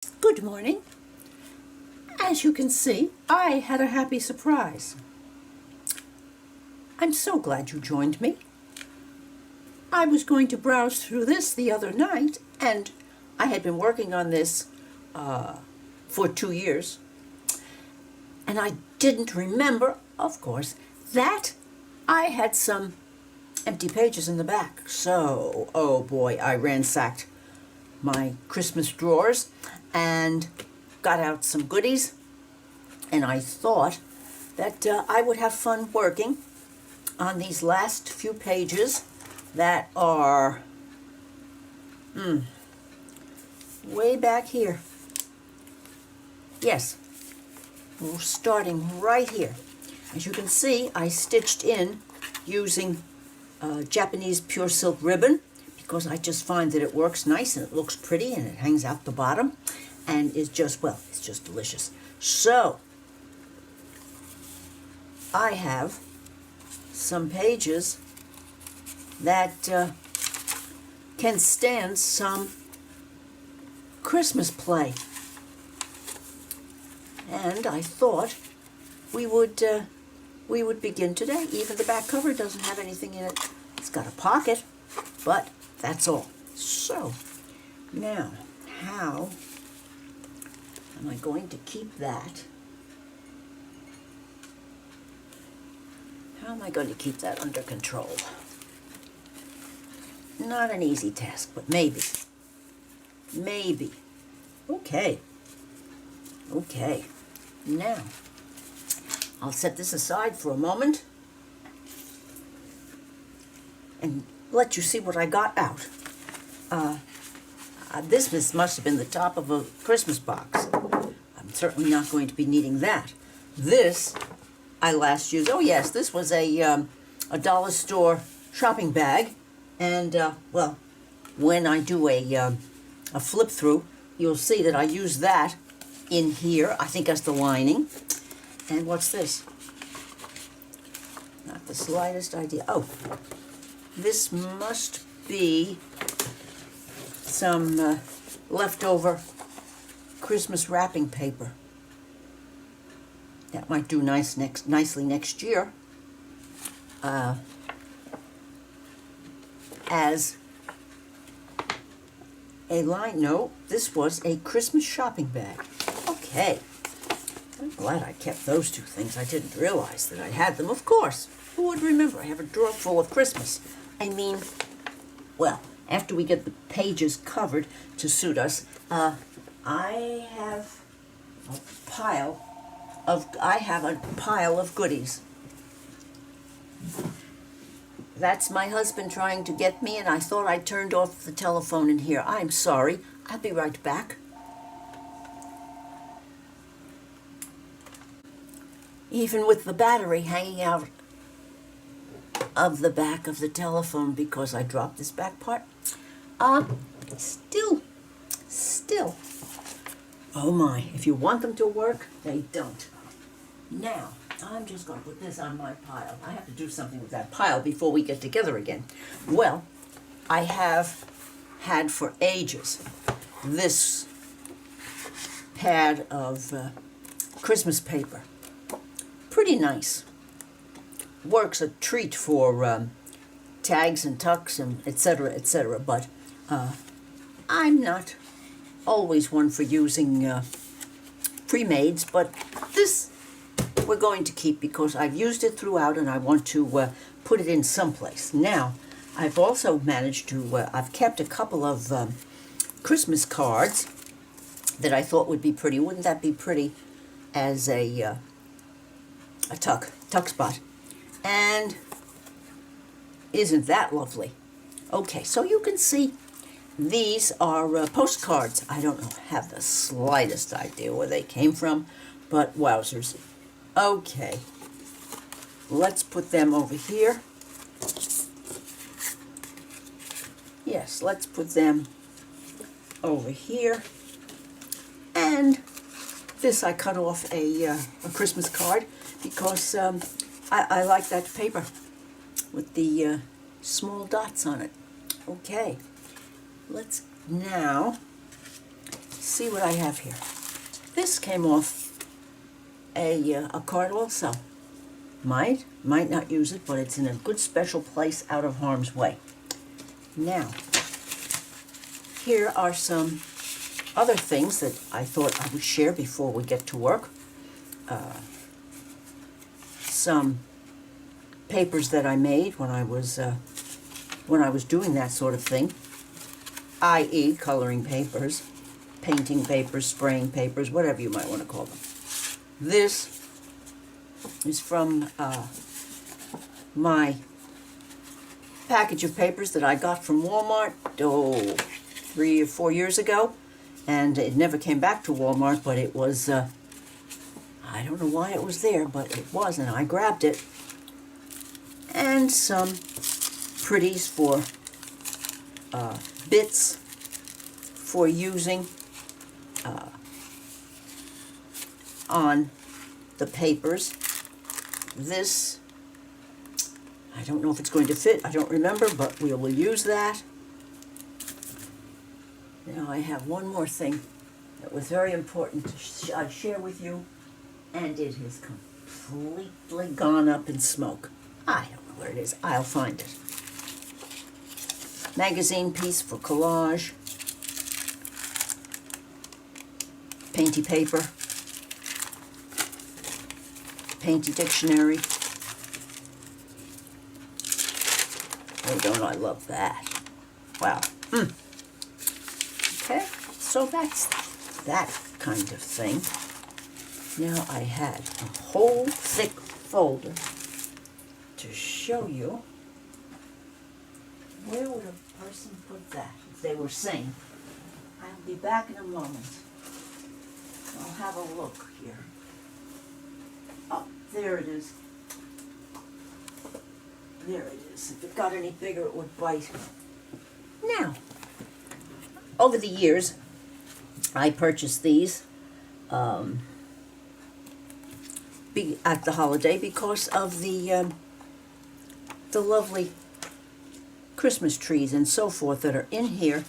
Good morning. As you can see, I had a happy surprise. I'm so glad you joined me. I was going to browse through this the other night, and I had been working on this for 2 years, and I didn't remember, of course, that I had some empty pages in the back. So, oh boy, I ransacked my Christmas drawers and got out some goodies, and I thought that I would have fun working on these last few pages that are way back here. Yes, we're starting right here. As you can see, I stitched in using Japanese pure silk ribbon because I just find that it works nice and it looks pretty and it hangs out the bottom and is just, well, it's just delicious. So, I have some pages that can stand some Christmas play. And I thought we would begin today. Even the back cover doesn't have anything in it. It's got a pocket, but that's all. So, now, how am I going to keep that? How am I going to keep that under control? Not an easy task, but maybe. Maybe. Okay. Okay. Now, I'll set this aside for a moment and let you see what I got out. This must have been the top of a Christmas box. I'm certainly not going to be needing that. This I last used. Oh yes, this was a dollar store shopping bag, and well, when I do a flip through, you'll see that I use that in here. I think as the lining. And what's this? Not the slightest idea. Oh, this must be some leftover Christmas wrapping paper. That might do nicely next year as a line. No, this was a Christmas shopping bag. Okay. I'm glad I kept those two things. I didn't realize that I had them. Of course. Who would remember? I have a drawer full of Christmas. I mean, well, after we get the pages covered to suit us, I have a pile of goodies. That's my husband trying to get me, and I thought I turned off the telephone in here. I'm sorry. I'll be right back. Even with the battery hanging out of the back of the telephone because I dropped this back part, still, oh my, if you want them to work, they don't. Now, I'm just going to put this on my pile. I have to do something with that pile before we get together again. Well, I have had for ages this pad of Christmas paper. Pretty nice. Works a treat for tags and tucks and etc., but I'm not always one for using pre-mades, but this we're going to keep because I've used it throughout and I want to put it in someplace. Now, I've also managed to, I've kept a couple of Christmas cards that I thought would be pretty. Wouldn't that be pretty as a tuck spot? And isn't that lovely? Okay, so you can see these are postcards. I don't have the slightest idea where they came from, but wowzers. Okay, let's put them over here. Yes, let's put them over here. And this I cut off a Christmas card because I like that paper with the small dots on it. Okay, let's now see what I have here. This came off a card also. Might not use it, but it's in a good special place out of harm's way. Now, here are some other things that I thought I would share before we get to work. Some papers that I made when I was doing that sort of thing, i.e. coloring papers, painting papers, spraying papers, whatever you might want to call them. This is from my package of papers that I got from Walmart, 3 or 4 years ago, and it never came back to Walmart, but it was, I don't know why it was there, but it was, and I grabbed it. And some pretties for bits for using on the papers. This, I don't know if it's going to fit, I don't remember, but we will use that. Now I have one more thing that was very important to share with you, and it has completely gone up in smoke. I don't know where it is. I'll find it. Magazine piece for collage. Painty paper. Painty dictionary. Oh, don't I love that. Wow. Okay, so that's that kind of thing. Now I had a whole thick folder to show you. Where would a person put that if they were sane? I'll be back in a moment. I'll have a look here. Oh, there it is. There it is. If it got any bigger, it would bite. Now, over the years, I purchased these at the holiday because of the lovely Christmas trees and so forth that are in here.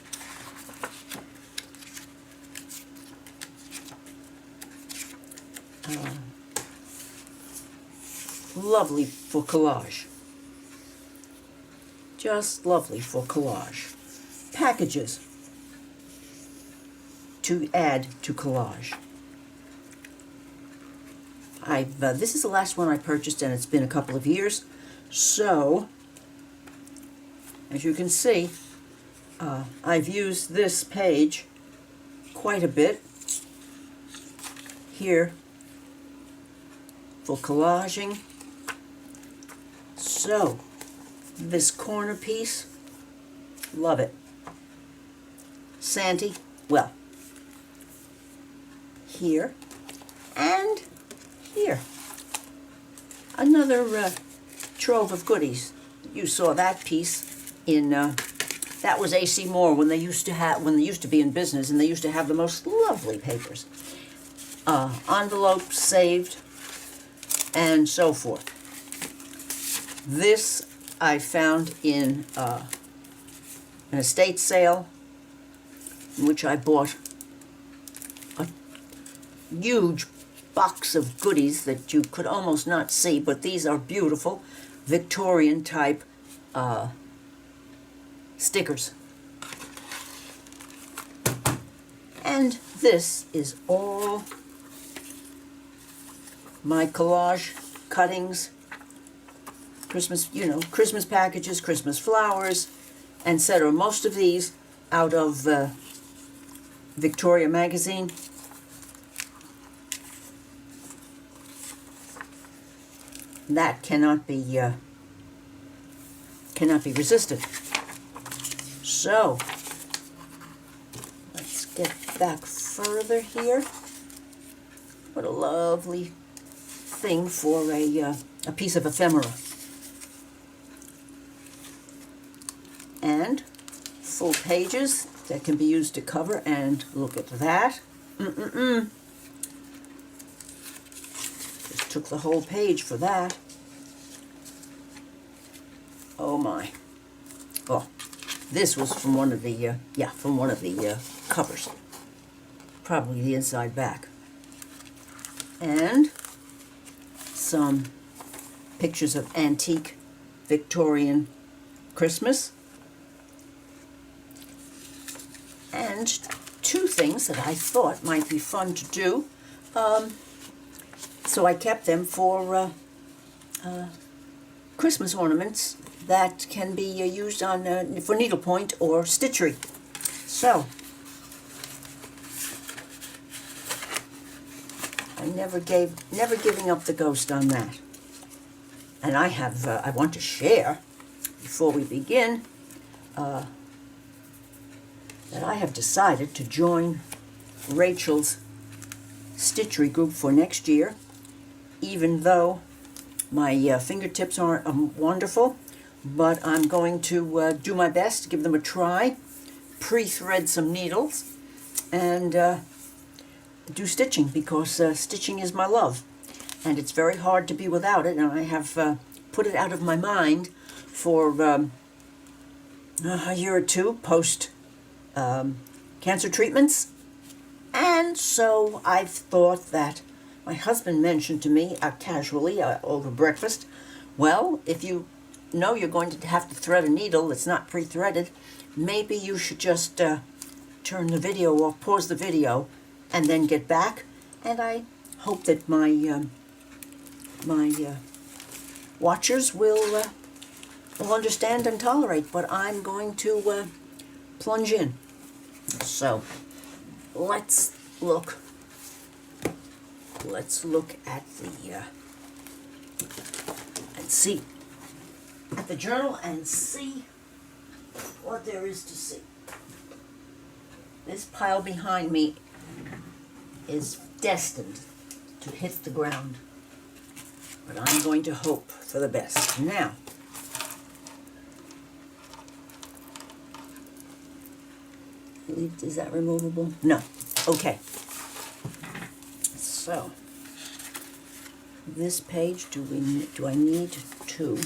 Lovely for collage. Just lovely for collage. Packages to add to collage. This is the last one I purchased, and it's been a couple of years. So, as you can see, I've used this page quite a bit here for collaging. So, this corner piece, love it. Sandy, well, here and here. Another trove of goodies. You saw that piece in that was A.C. Moore when they used to be in business, and they used to have the most lovely papers, envelopes saved, and so forth. This I found in an estate sale, in which I bought a huge box of goodies that you could almost not see, but these are beautiful Victorian type stickers. And this is all my collage cuttings, Christmas, Christmas packages, Christmas flowers, etc. Most of these out of Victoria magazine. That cannot be resisted. So let's get back further here. What a lovely thing for a piece of ephemera. And full pages that can be used to cover, and look at that. Just took the whole page for that. Oh my. Oh, this was from one of the covers. probably the inside back. And some pictures of antique Victorian Christmas. And two things that I thought might be fun to do. So I kept them for Christmas ornaments that can be used on for needlepoint or stitchery. So I never giving up the ghost on that. And I want to share before we begin that I have decided to join Rachel's stitchery group for next year, even though my fingertips aren't wonderful, but I'm going to do my best to give them a try, pre-thread some needles, and do stitching, because stitching is my love, and it's very hard to be without it, and I have put it out of my mind for a year or two post cancer treatments. And so I've thought that my husband mentioned to me casually over breakfast, well, if you know you're going to have to thread a needle that's not pre-threaded, maybe you should just turn the video off, pause the video, and then get back. And I hope that my watchers will understand and tolerate, but I'm going to plunge in. So let's look at the and see at the journal and see what there is to see. This pile behind me is destined to hit the ground, but I'm going to hope for the best. Now, is that removable? No. Okay. So, this page, do I need two?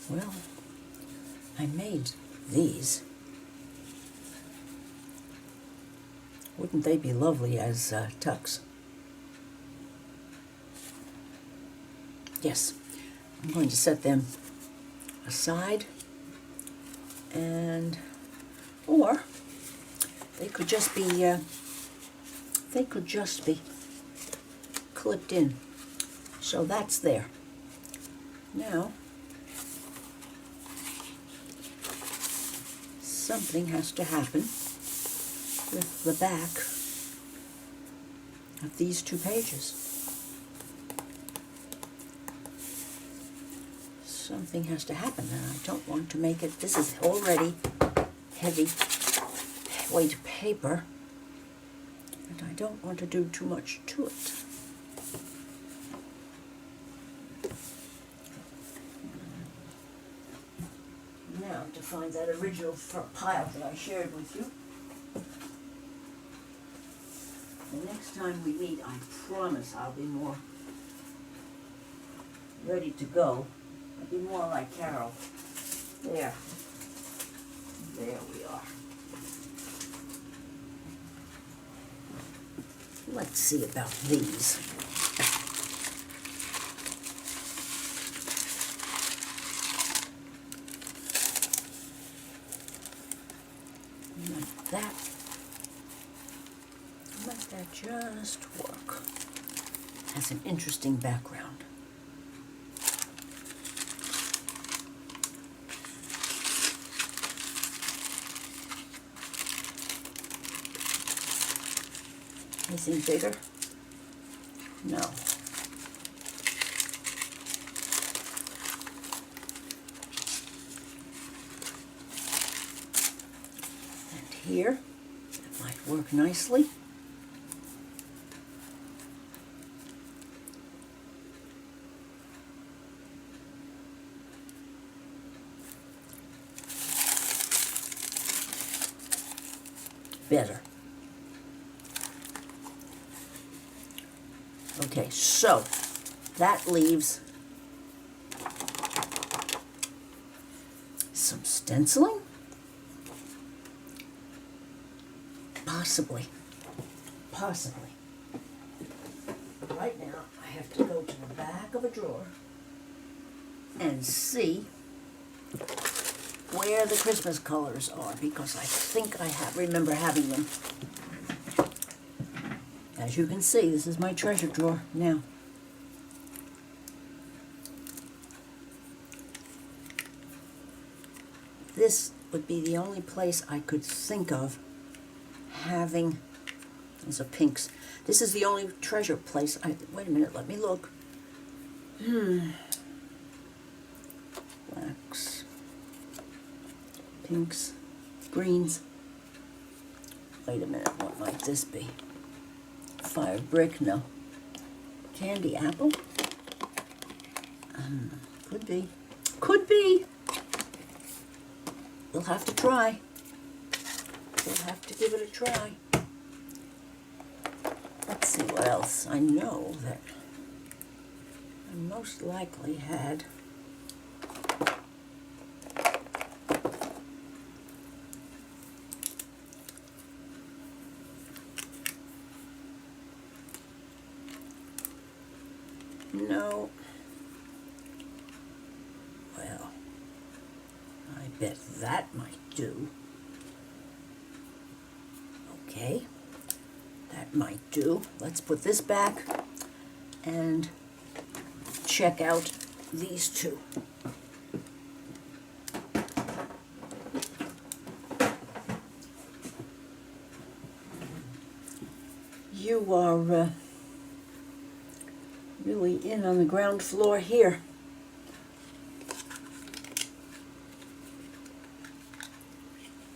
Well, I made these. Wouldn't they be lovely as tucks? Yes. I'm going to set them aside, and or they could just be clipped in. So that's there. Now something has to happen with the back of these two pages. Something has to happen, and I don't want to make it, this is already heavy weight paper, and I don't want to do too much to it. Now to find that original pile that I shared with you. The next time we meet, I promise I'll be more ready to go. I'll be more like Carol. There. There we are. Let's see about these. Like that. Let that just work. Has an interesting background. Anything bigger? No. And here, that might work nicely. Better. Okay, so that leaves some stenciling Possibly. Possibly. But right now, I have to go to the back of a drawer and see where the Christmas colors are, because I think I remember having them. As you can see, this is my treasure drawer now. This would be the only place I could think of having, these are pinks. This is the only treasure place wait a minute, let me look. Blacks, pinks, greens. Wait a minute, what might this be? Fire brick, no. Candy apple? Could be. Could be. We'll have to try. We'll have to give it a try. Let's see what else. I know that I most likely had no. Well, I bet that might do. Okay, that might do. Let's put this back and check out these two. You are really in on the ground floor here.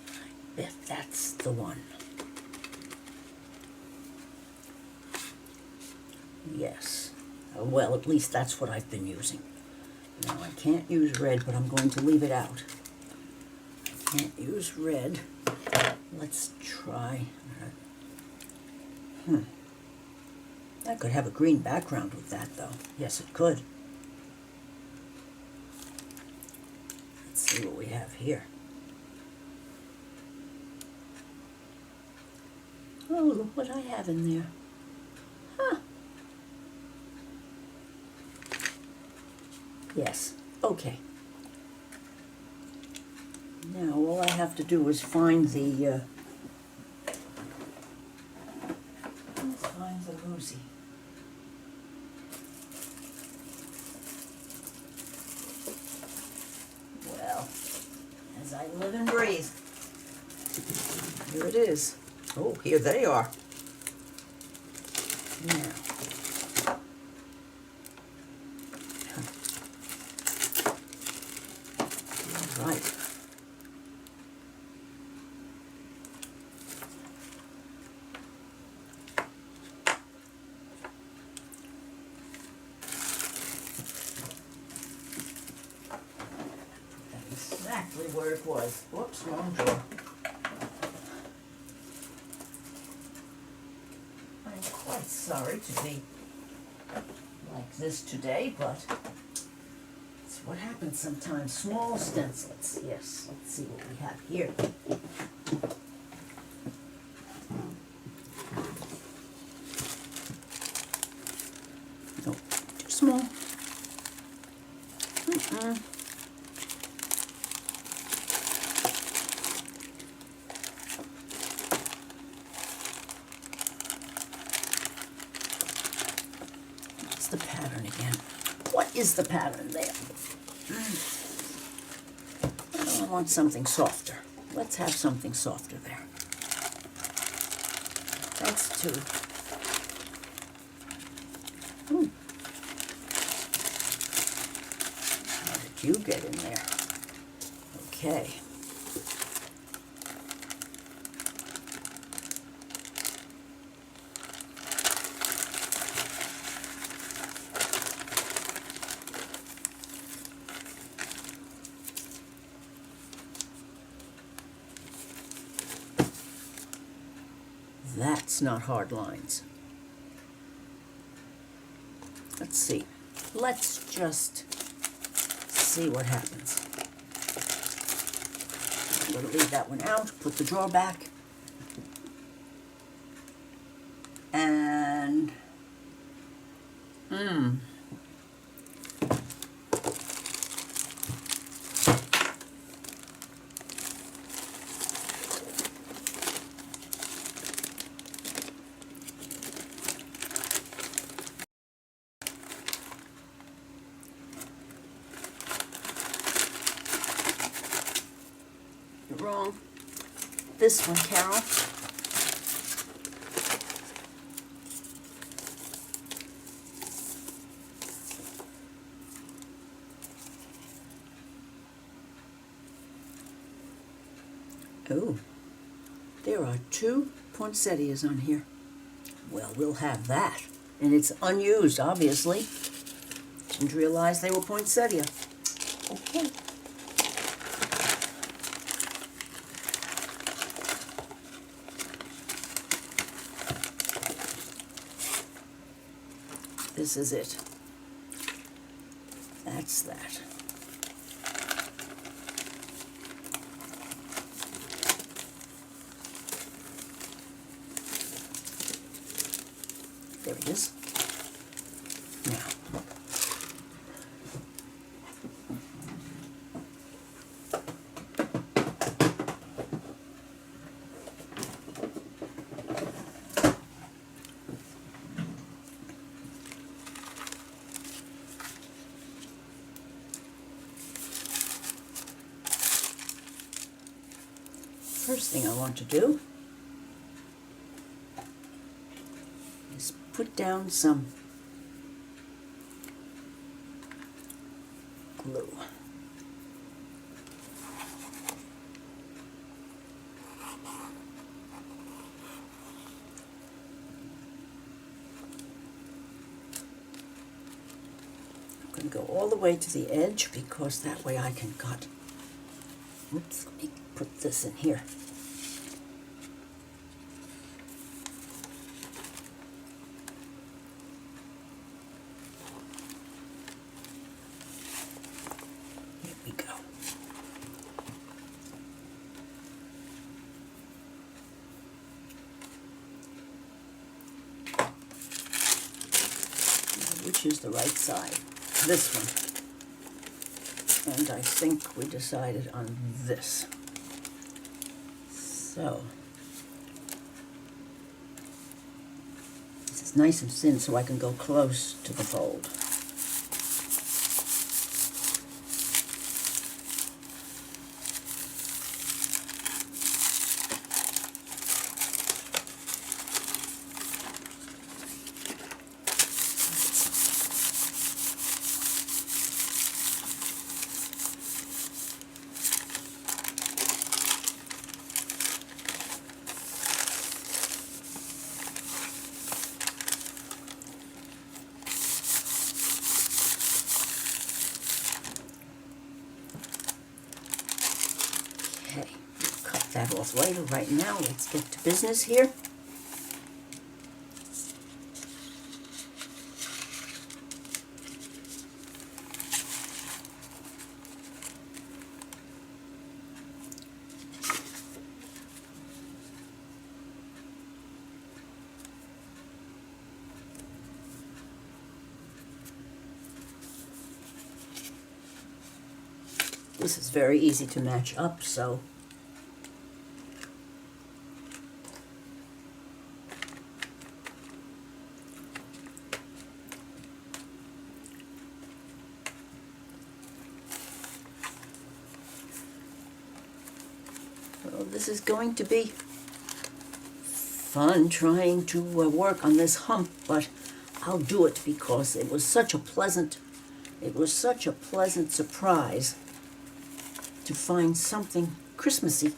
I bet that's the one. Yes. Well, at least that's what I've been using. Now, I can't use red, but I'm going to leave it out. I can't use red. Let's try. I could have a green background with that, though. Yes, it could. Let's see what we have here. Oh, look what I have in there. Huh. Yes, okay. Now, all I have to do is find the, Lucy. Well, as I live and breathe. Here it is. Oh, here they are. Now. All right. Exactly where it was. Whoops, wrong drawer. I'm quite sorry to be like this today, but it's what happens sometimes. Small stencils. Yes, let's see what we have here. No, too small. What's the pattern again? What is the pattern there? Oh, I want something softer. Let's have something softer there. That's two. Ooh. How did you get in there? Okay. That's not hard lines. Let's see. Let's just see what happens. I'm going to leave that one out, put the drawer back, You're wrong. This one, Carol. Oh, there are 2 poinsettias on here. Well, we'll have that. And it's unused, obviously. Didn't realize they were poinsettia. Okay. This is it. That's that. There it is. Now, first thing I want to do is put down some glue. I'm going to go all the way to the edge because that way I can cut. Oops, let me put this in here. Here we go. Now, which is the right side? This one. And I think we decided on this. So, this is nice and thin so I can go close to the fold. Okay, cut that off later. Right now, let's get to business here. This is very easy to match up, so well, this is going to be fun trying to work on this hump, but I'll do it because it was such a pleasant surprise to find something Christmassy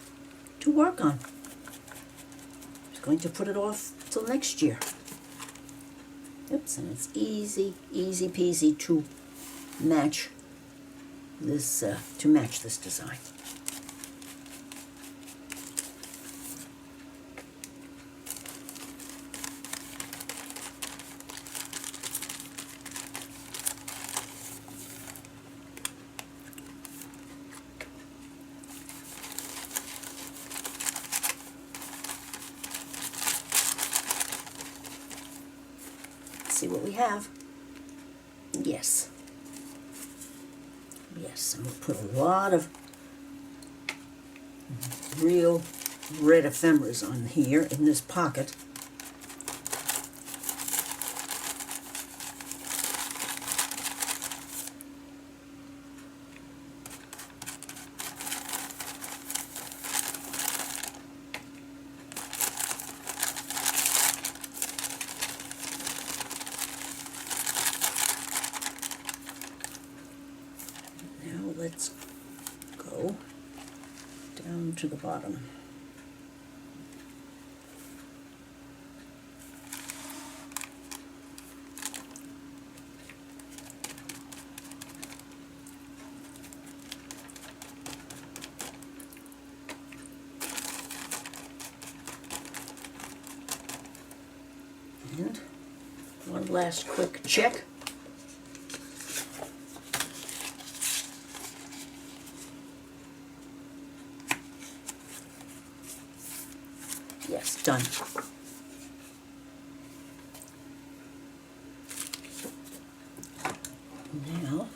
to work on. I was going to put it off till next year. Oops, and it's easy peasy to match this design. See what we have. Yes. Yes, and we'll put a lot of real red ephemeras on here in this pocket. Now let's go down to the bottom. And one last quick check. Yes, done. Now,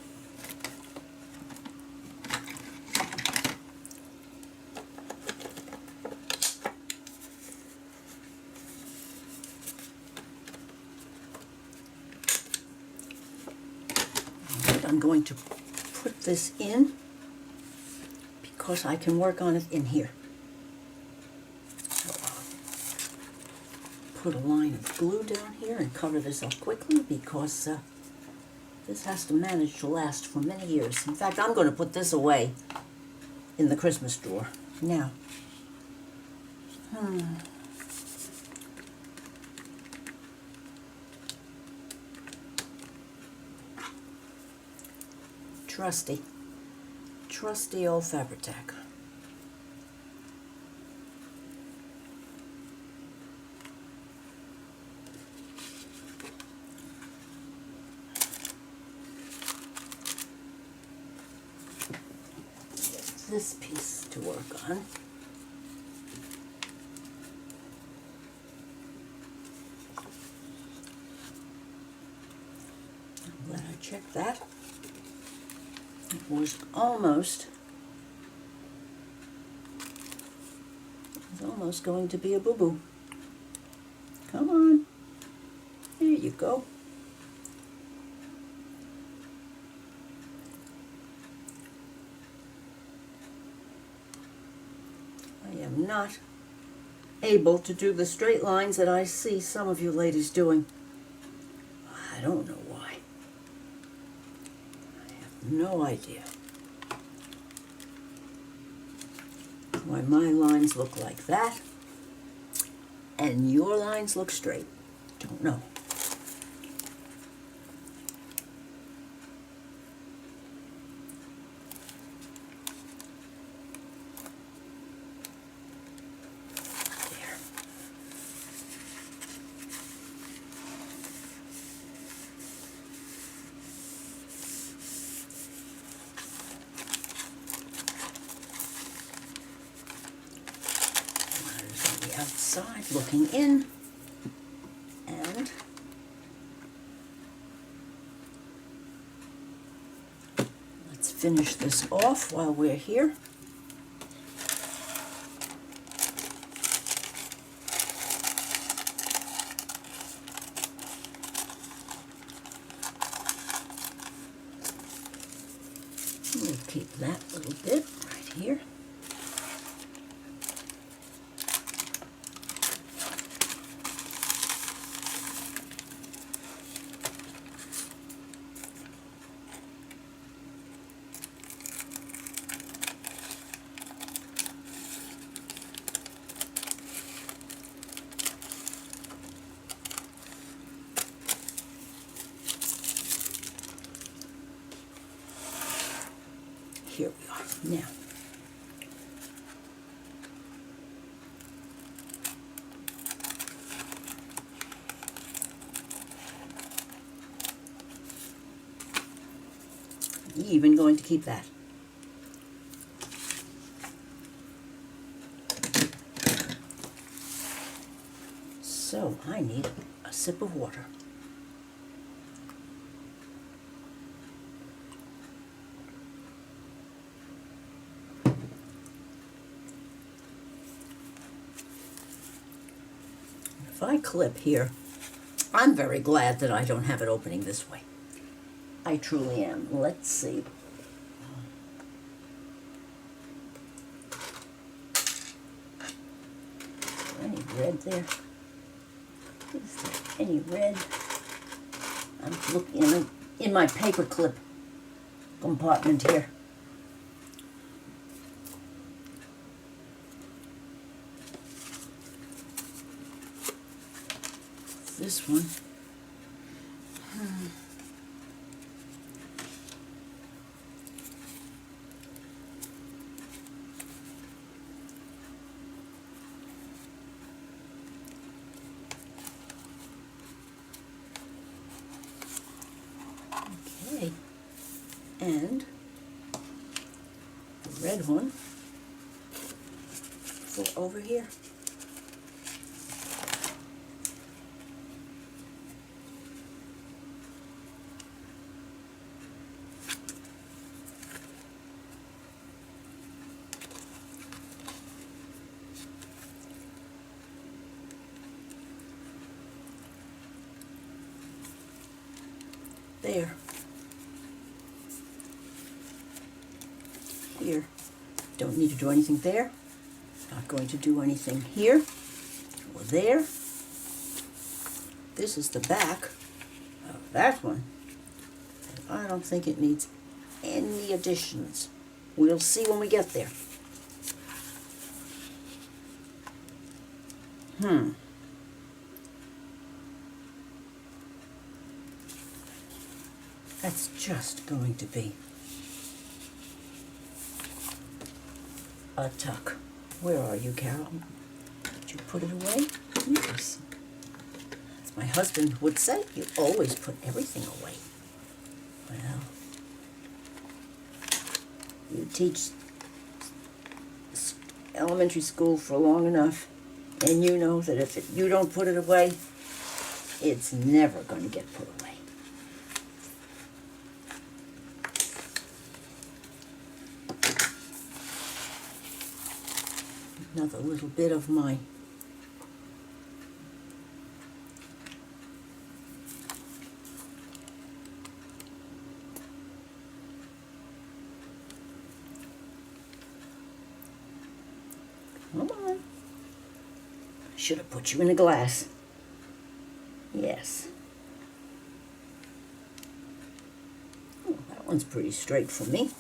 I'm going to put this in because I can work on it in here. So I'll put a line of glue down here and cover this up quickly because this has to manage to last for many years. In fact, I'm going to put this away in the Christmas drawer. Now, trusty old Fabri-Tac. This piece to work on. I'm glad I checked that. It was almost going to be a boo-boo. Come on. There you go. I am not able to do the straight lines that I see some of you ladies doing. I don't know why. I have no idea why my lines look like that and your lines look straight. Don't know. Outside looking in, and let's finish this off while we're here. We'll keep that little bit right here. Here we are. Now, even going to keep that. So I need a sip of water. if I clip here, I'm very glad that I don't have it opening this way. I truly am. Let's see. Any red there? Is there any red? I'm looking in my paper clip compartment here. This one. Okay, and the red one for over here. There. Here. Don't need to do anything there. Not going to do anything here or there. This is the back of that one. And I don't think it needs any additions. We'll see when we get there. That's just going to be a tuck. Where are you, Carol? Did you put it away? Yes. As my husband would say, you always put everything away. Well, you teach elementary school for long enough, and you know that if you don't put it away, it's never going to get put away. Another little bit of my come on. Should have put you in a glass. Yes. Oh, that one's pretty straight for me.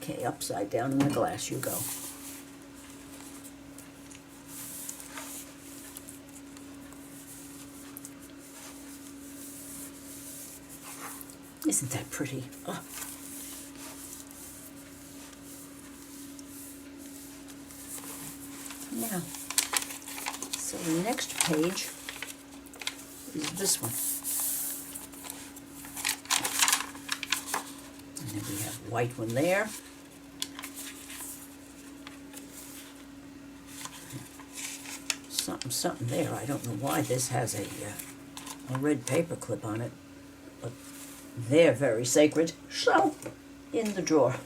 Okay, upside down in the glass you go. Isn't that pretty? Oh. Now, so the next page is this one. And then we have a white one there. Something there. I don't know why this has a red paper clip on it, but they're very sacred. So, in the drawer.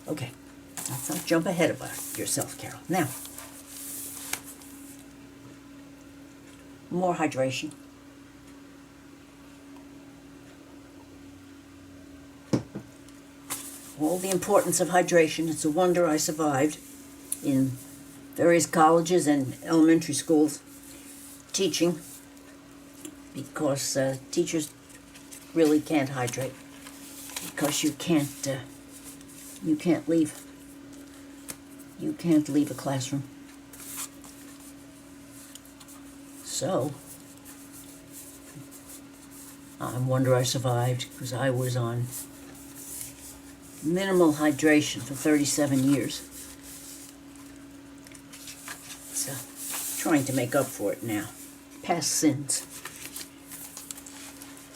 Okay, let's not jump ahead of yourself, Carol. Now, more hydration. All the importance of hydration. It's a wonder I survived in various colleges and elementary schools teaching, because teachers really can't hydrate, because you can't leave a classroom. So I wonder I survived, because I was on minimal hydration for 37 years. So, trying to make up for it now. Past sins.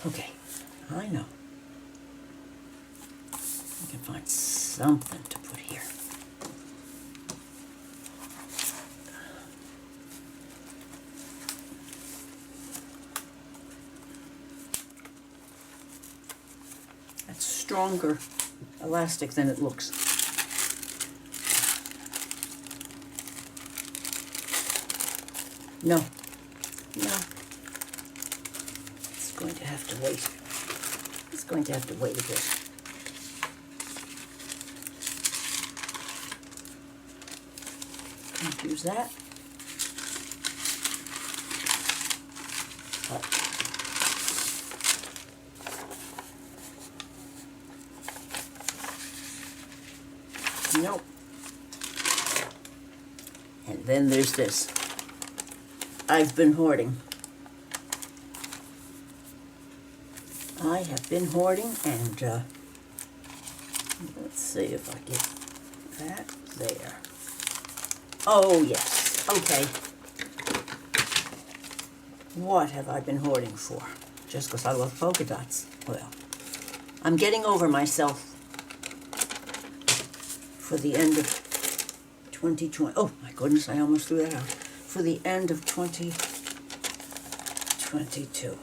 Okay, I know. I can find something to put here. stronger elastic than it looks. No. It's going to have to wait. It's going to have to wait a bit. Can't use that. Nope. And then there's this. I've been hoarding. I have been hoarding, and let's see if I get that there. Oh, yes. Okay. What have I been hoarding for? Just because I love polka dots? Well, I'm getting over myself for the end of 2020. Oh, my goodness, I almost threw that out. For the end of 2022.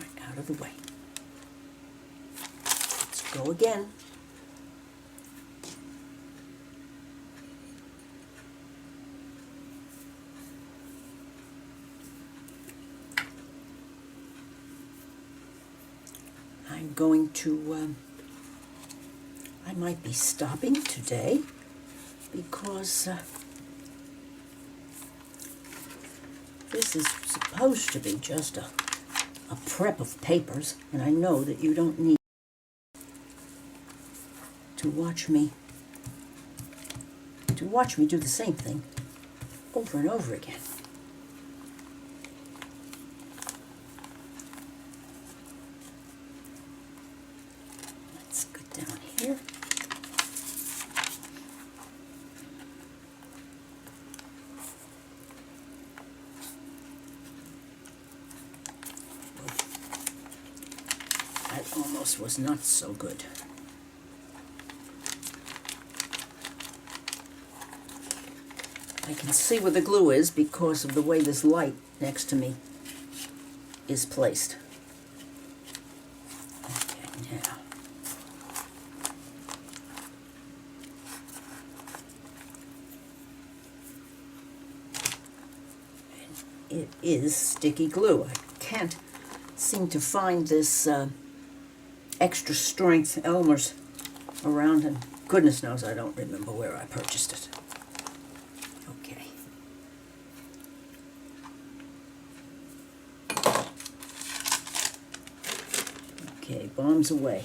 Right out of the way. Let's go again. I'm going to, I might be stopping today because this is supposed to be just a prep of papers, and I know that you don't need to watch me do the same thing over and over again. Let's go down here. That almost was not so good. I can see where the glue is because of the way this light next to me is placed. Okay, now. And it is sticky glue. I can't seem to find this extra strength Elmer's around, and goodness knows I don't remember where I purchased it. Okay. Okay, bombs away.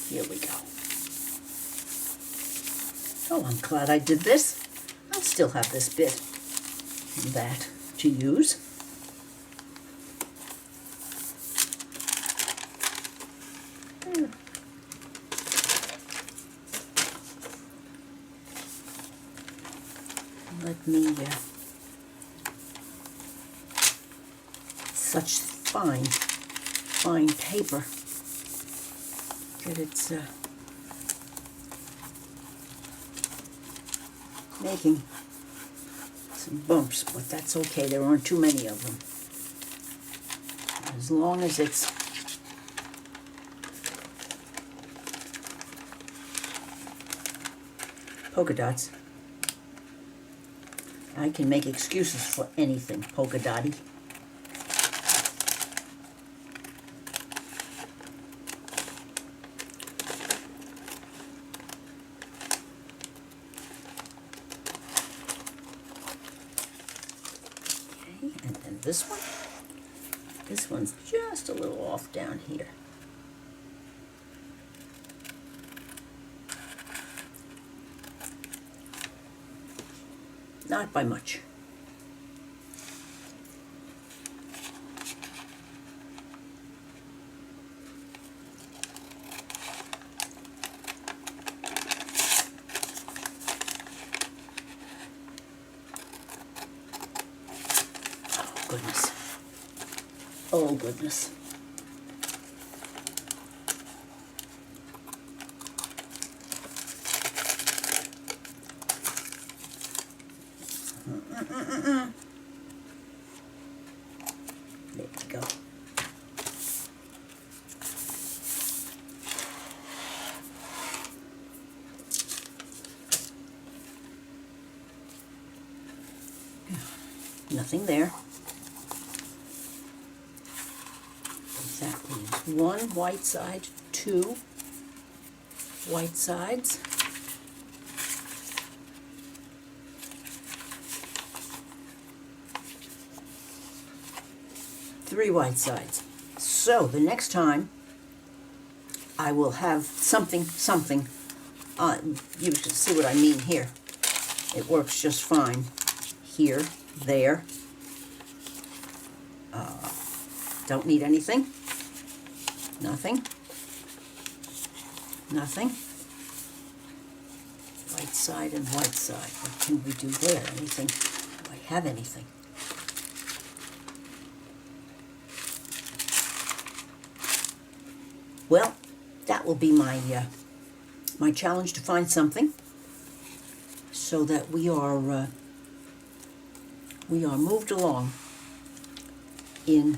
Here we go. Oh, I'm glad I did this. I'll still have this bit and that to use. Let me, such fine paper. That it's making some bumps, but that's okay. There aren't too many of them. As long as it's polka dots, I can make excuses for anything polka dotty. And then this one's just a little off down here. Not by much. goodness. Oh, goodness. There we go. Nothing there. That leaves one white side, two white sides. Three white sides. So the next time I will have something. You can see what I mean here. It works just fine. Here, there. Don't need anything. Nothing. Nothing. White side and white side. What can we do there? Anything? Do I have anything? Well, that will be my my challenge to find something, so that we are moved along in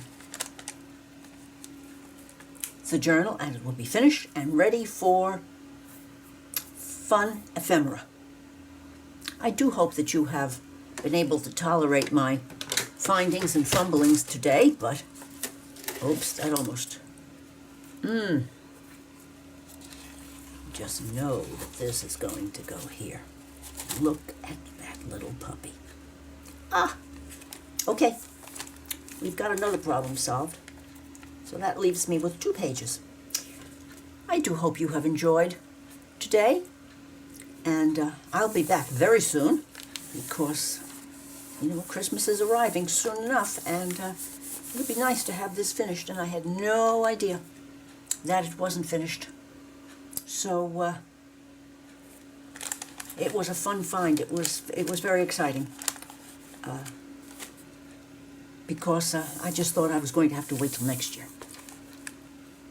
the journal, and it will be finished and ready for fun ephemera. I do hope that you have been able to tolerate my findings and fumblings today, but oops, that almost. Just know that this is going to go here. Look at that little puppy. Okay. We've got another problem solved. So that leaves me with 2 pages. I do hope you have enjoyed today. And I'll be back very soon because, Christmas is arriving soon enough. And it would be nice to have this finished. And I had no idea that it wasn't finished. So it was a fun find. It was very exciting. Because I just thought I was going to have to wait till next year.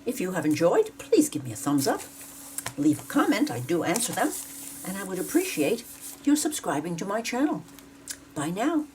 If you have enjoyed, please give me a thumbs up. Leave a comment. I do answer them. And I would appreciate your subscribing to my channel. Bye now.